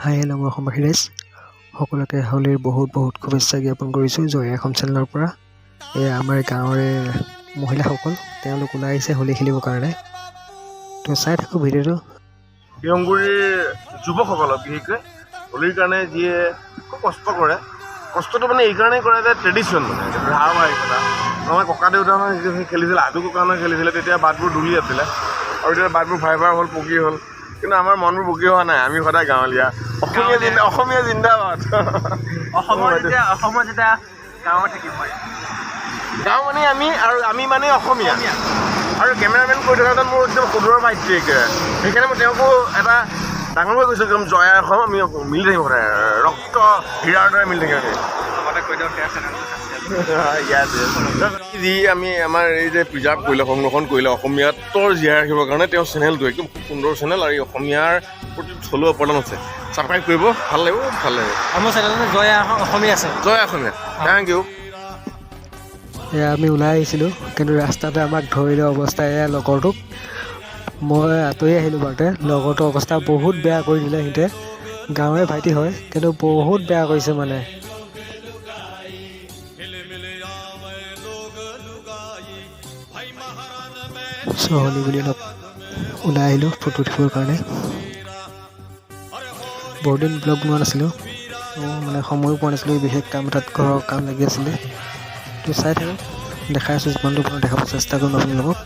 Hi hello' মই অসমবাসী ৰাইজ সকলোকে হোলীৰ বহুত শুভেচ্ছা জ্ঞাপন কৰিছোঁ জয় অসম চেনেলৰ পৰা। এয়া আমাৰ গাঁৱৰে মহিলাসকল তেওঁলোক ওলাই আহিছে হোলী খেলিবৰ কাৰণে। তো চাই থাকোঁ ভিডিঅ'টো। বিহংগুৰিৰ যুৱকসকলক বিশেষকৈ হোলীৰ কাৰণে যিয়ে খুব কষ্ট কৰে, কষ্টটো মানে এইকাৰণেই কৰে যে ট্ৰেডিশ্যন মানে ধাৰাবাহিকতা। আমাৰ ককা দেউতাহঁতে খেলিছিলে, আদু ককাহঁতে খেলিছিলে, তেতিয়া বাটবোৰ ধূলি আছিলে আৰু এতিয়া বাটবোৰ ভাই হ'ল, পকী হ'ল। কিন্তু আমাৰ মনবোৰ পকী হোৱা নাই, আমি সদায় গাঁৱলীয়া অসমীয়া জিন্দাবাদ। অসমৰ যেতিয়া গাঁৱত থাকিব গাঁও মানে আমি আৰু আমি মানে অসমীয়া। আৰু কেমেৰামেন কৰি থকা মোৰ একদম সুদূৰৰ ভাইটি একেবাৰে, সেইকাৰণে মই তেওঁকো এটা ডাঙৰকৈ কৈছোঁ একদম জয় অসম, আমি মিলি থাকিম সদায়, ৰক্ত হীৰাৰ দৰে মিলি থাকিম। যি আমি আমাৰ এই যে প্ৰিজাৰ্ভ কৰিলে, সংৰক্ষণ কৰিলে অসমীয়াতৰ জীয়াই ৰাখিবৰ কাৰণে তেওঁৰ চেনেলটো একদম খুব সুন্দৰ চেনেল আৰু এই অসমীয়াৰ প্ৰতি থলুৱা অৱদান আছে। ছাবস্ক্ৰাইব কৰিব, ভাল লাগিব, ভাল লাগিব। আমাৰ চেনেলতে জয় অসমীয়া আছে। জয় অসমীয়া, থেংক ইউ। এয়া আমি ওলাই আহিছিলোঁ, কিন্তু ৰাস্তাতে আমাক ধৰিলে অৱস্থা এয়া লগৰটোক। মই আঁতৰি আহিলোঁ বাৰুতে, লগৰটোৰ অৱস্থা বহুত বেয়া কৰি দিলে সিহঁতে। গাঁৱৰে ভাইটি হয়, কিন্তু বহুত বেয়া কৰিছে মানে। হোলী বুলি অলপ ওলাই আহিলোঁ ফটো উঠিবৰ কাৰণে। বহুত দিন ব্লগ বনোৱা নাছিলোঁ, মানে সময়ো পোৱা নাছিলোঁ, বিশেষ কাম এটাত ঘৰৰ কাম লাগি আছিলে। তো চাই থাকক, দেখাই আছোঁ যিমানটো পাৰোঁ দেখাব চেষ্টা কৰিম আপোনালোকক।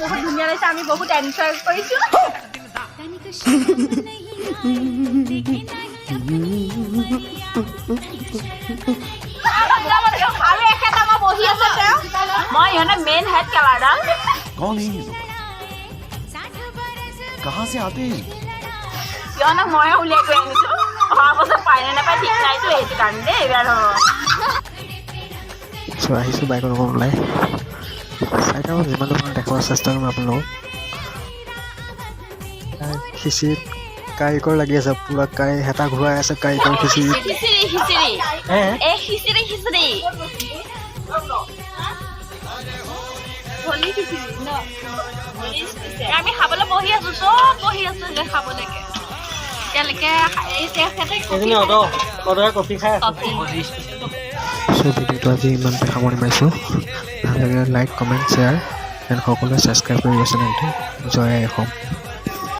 বহুত ধুনীয়া লাগিছে, আমি বহুত এনজয় কৰিছোঁ। আৰু এখেত আমাৰ বহি আছে তেওঁ, মই ইহঁতে মেইন হেড কেলাৰডাল। कौन है ये लोग? कहाँ से आते हैं? সিহঁতক ময়ে উলিয়াই কৰি আনিছোঁ। অহা বছৰ পায় নে নাপায় ঠিক নাইতো, সেইটো কাৰণে দেই এইবাৰ আহিছোঁ বাইকৰ লগত ওলাই। চাই থাকক যিমানটো পাৰোঁ দেখাবৰ চেষ্টা কৰিম আপোনালোকক। খিচিৰিত কাৰিকৰ লাগি আছে, পূৰা হেতা ঘূৰাই আছে কাৰিকৰ খিচিৰিত। আমি খাবলৈ বহি আছোঁ, চব বহি আছোঁ যে খাবলৈকে। এতিয়ালৈকে কফি খাই ভিডিঅ'টো আজি ইমানতে সামৰণি মাৰিছোঁ। ভাল লাগিলে লাইক, কমেণ্ট, শ্বেয়াৰ এণ্ড সকলোৱে ছাবস্ক্ৰাইব কৰি চেনেলটো জয় অসম।